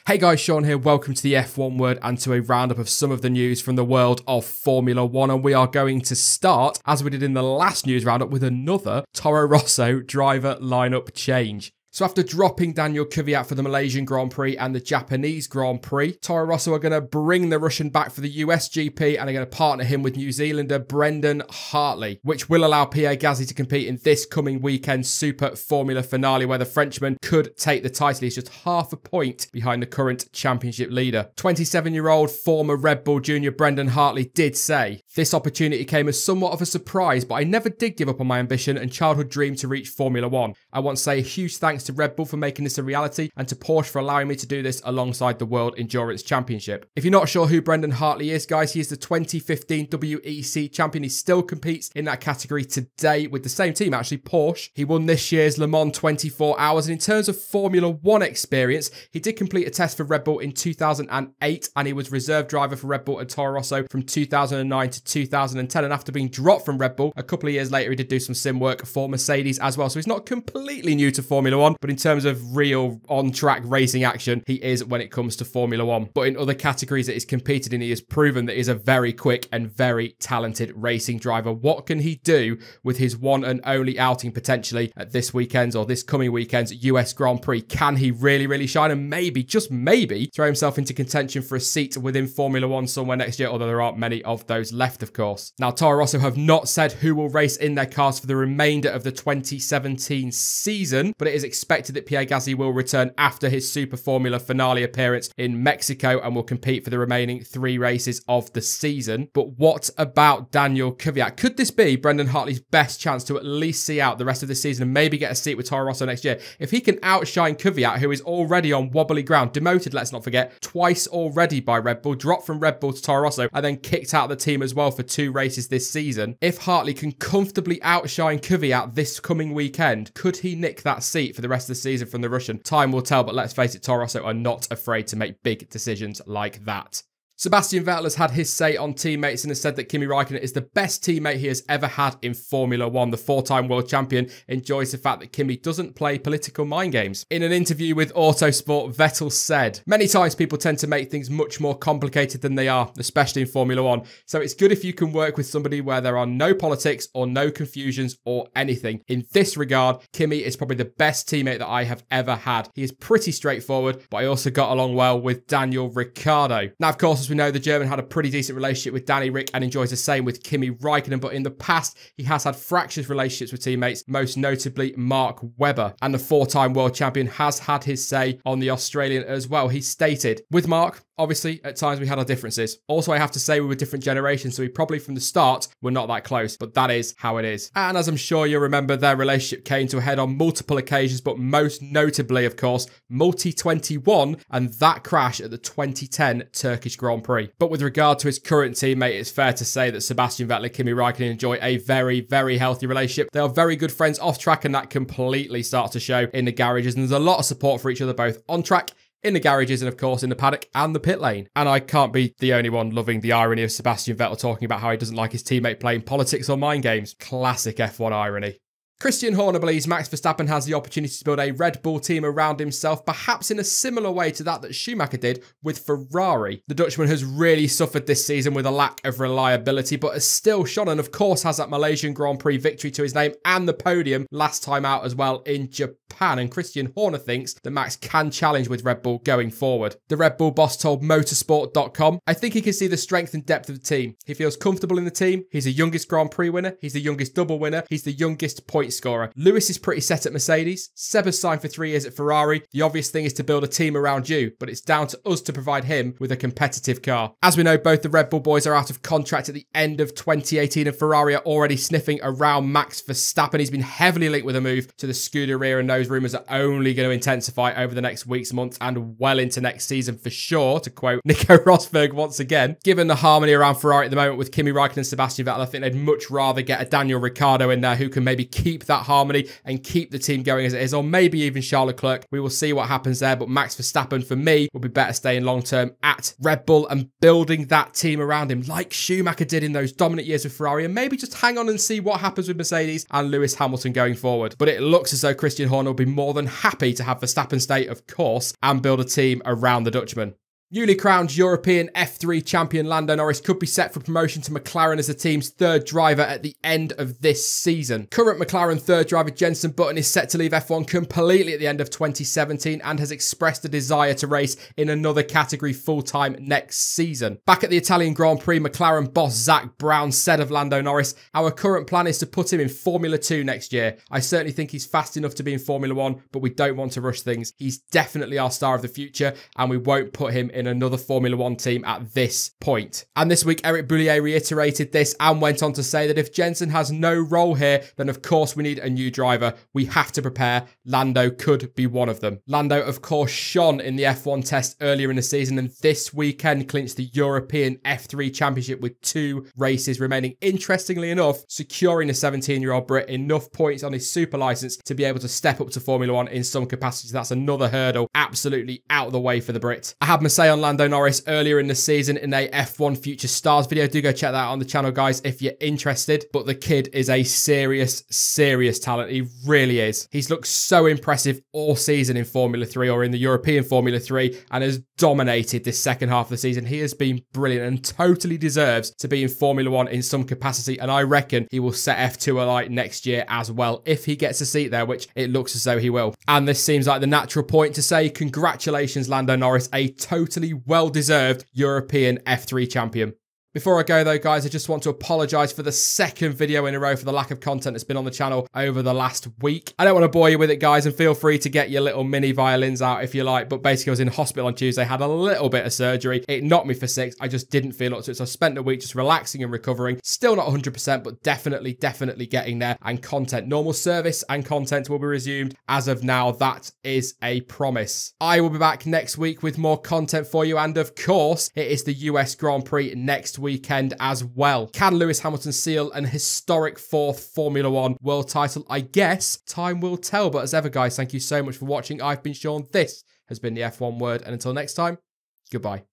Hey guys, Sean here. Welcome to the F1 Word and to a roundup of some of the news from the world of Formula One. And we are going to start, as we did in the last news roundup, with another Toro Rosso driver lineup change. So after dropping Daniel Kvyat for the Malaysian Grand Prix and the Japanese Grand Prix, Toro Rosso are going to bring the Russian back for the US GP and are going to partner him with New Zealander Brendan Hartley, which will allow Pierre Gasly to compete in this coming weekend's Super Formula finale, where the Frenchman could take the title. He's just half a point behind the current championship leader. 27-year-old former Red Bull junior Brendan Hartley did say, "This opportunity came as somewhat of a surprise, but I never did give up on my ambition and childhood dream to reach Formula One. I want to say a huge thanks to Red Bull for making this a reality and to Porsche for allowing me to do this alongside the World Endurance Championship." If you're not sure who Brendan Hartley is, guys, he is the 2015 WEC champion. He still competes in that category today with the same team, actually, Porsche. He won this year's Le Mans 24 Hours. And in terms of Formula One experience, he did complete a test for Red Bull in 2008, and he was reserve driver for Red Bull and Toro Rosso from 2009 to 2010. And after being dropped from Red Bull, a couple of years later, he did do some sim work for Mercedes as well. So he's not completely new to Formula One, but in terms of real on-track racing action, he is when it comes to Formula One. But in other categories that he's competed in, he has proven that he's a very quick and very talented racing driver. What can he do with his one and only outing potentially at this weekend's or this coming weekend's US Grand Prix? Can he really shine and maybe, just maybe, throw himself into contention for a seat within Formula One somewhere next year, although there aren't many of those left, of course. Now, Toro Rosso have not said who will race in their cars for the remainder of the 2017 season, but it is expected that Pierre Gasly will return after his Super Formula finale appearance in Mexico and will compete for the remaining 3 races of the season. But what about Daniel Kvyat? Could this be Brendan Hartley's best chance to at least see out the rest of the season and maybe get a seat with Toro Rosso next year? If he can outshine Kvyat, who is already on wobbly ground, demoted, let's not forget, twice already by Red Bull, dropped from Red Bull to Toro Rosso, and then kicked out of the team as well for 2 races this season. If Hartley can comfortably outshine Kvyat this coming weekend, could he nick that seat for the rest of the season from the Russian? Time will tell, but let's face it, Toro Rosso are not afraid to make big decisions like that. Sebastian Vettel has had his say on teammates and has said that Kimi Raikkonen is the best teammate he has ever had in Formula One. The 4-time world champion enjoys the fact that Kimi doesn't play political mind games. In an interview with Autosport, Vettel said, "Many times people tend to make things much more complicated than they are, especially in Formula One. So it's good if you can work with somebody where there are no politics or no confusions or anything. In this regard, Kimi is probably the best teammate that I have ever had. He is pretty straightforward, but I also got along well with Daniel Ricciardo." Now, of course, as we know, the German had a pretty decent relationship with Danny Ric and enjoys the same with Kimi Raikkonen, but in the past, he has had fractious relationships with teammates, most notably Mark Webber. And the 4-time world champion has had his say on the Australian as well. He stated, "With Mark, obviously, at times we had our differences. Also, I have to say we were different generations, so we probably from the start were not that close, but that is how it is." And as I'm sure you'll remember, their relationship came to a head on multiple occasions, but most notably, of course, Multi-21 and that crash at the 2010 Turkish Grand Prix. But with regard to his current teammate, it's fair to say that Sebastian Vettel and Kimi Raikkonen enjoy a very healthy relationship. They are very good friends off track, and that completely starts to show in the garages, and there's a lot of support for each other, both on track, in the garages, and of course in the paddock and the pit lane. And I can't be the only one loving the irony of Sebastian Vettel talking about how he doesn't like his teammate playing politics or mind games. Classic F1 irony. Christian Horner believes Max Verstappen has the opportunity to build a Red Bull team around himself, perhaps in a similar way to that Schumacher did with Ferrari. The Dutchman has really suffered this season with a lack of reliability, but has still shone, and of course has that Malaysian Grand Prix victory to his name and the podium last time out as well in Japan. And Christian Horner thinks that Max can challenge with Red Bull going forward. The Red Bull boss told motorsport.com, "I think he can see the strength and depth of the team. He feels comfortable in the team. He's the youngest Grand Prix winner. He's the youngest double winner. He's the youngest point scorer. Lewis is pretty set at Mercedes. Seb has signed for 3 years at Ferrari. The obvious thing is to build a team around you, but it's down to us to provide him with a competitive car." As we know, both the Red Bull boys are out of contract at the end of 2018, and Ferrari are already sniffing around Max Verstappen. He's been heavily linked with a move to the Scuderia, and those rumours are only going to intensify over the next weeks, months, and well into next season for sure, to quote Nico Rosberg once again. Given the harmony around Ferrari at the moment with Kimi Raikkonen and Sebastian Vettel, I think they'd much rather get a Daniel Ricciardo in there who can maybe keep keep that harmony and keep the team going as it is, or maybe even Charles Leclerc. We will see what happens there, but Max Verstappen, for me, will be better staying long-term at Red Bull and building that team around him like Schumacher did in those dominant years with Ferrari, and maybe just hang on and see what happens with Mercedes and Lewis Hamilton going forward. But it looks as though Christian Horner will be more than happy to have Verstappen stay, of course, and build a team around the Dutchman. Newly crowned European F3 champion Lando Norris could be set for promotion to McLaren as the team's third driver at the end of this season. Current McLaren third driver Jenson Button is set to leave F1 completely at the end of 2017 and has expressed a desire to race in another category full-time next season. Back at the Italian Grand Prix, McLaren boss Zak Brown said of Lando Norris, "Our current plan is to put him in Formula 2 next year. I certainly think he's fast enough to be in Formula 1, but we don't want to rush things. He's definitely our star of the future, and we won't put him in another Formula 1 team at this point." And this week, Eric Boullier reiterated this and went on to say that if Jenson has no role here, then of course we need a new driver. We have to prepare. Lando could be one of them. Lando, of course, shone in the F1 test earlier in the season and this weekend clinched the European F3 Championship with 2 races remaining. Interestingly enough, securing the 17-year-old Brit enough points on his super license to be able to step up to Formula 1 in some capacity. That's another hurdle absolutely out of the way for the Brit. I had my say on Lando Norris earlier in the season in a F1 Future Stars video. Do go check that out on the channel, guys, if you're interested. But the kid is a serious talent. He really is. He's looked so impressive all season in Formula 3 or in the European Formula 3 and has dominated this second half of the season. He has been brilliant and totally deserves to be in Formula 1 in some capacity. And I reckon he will set F2 alight next year as well if he gets a seat there, which it looks as though he will. And this seems like the natural point to say congratulations, Lando Norris, a totally well-deserved European F3 champion. Before I go though, guys, I just want to apologise for the second video in a row for the lack of content that's been on the channel over the last week. I don't want to bore you with it, guys, and feel free to get your little mini violins out if you like, but basically I was in hospital on Tuesday, had a little bit of surgery. It knocked me for 6. I just didn't feel up to it, so I spent the week just relaxing and recovering. Still not 100%, but definitely getting there, and content. Normal service and content will be resumed as of now. That is a promise. I will be back next week with more content for you, and of course, it is the US Grand Prix next weekend as well. Can Lewis Hamilton seal an historic 4th Formula 1 world title? I guess time will tell. But as ever, guys, thank you so much for watching. I've been Sean. This has been the F1 Word. And until next time, goodbye.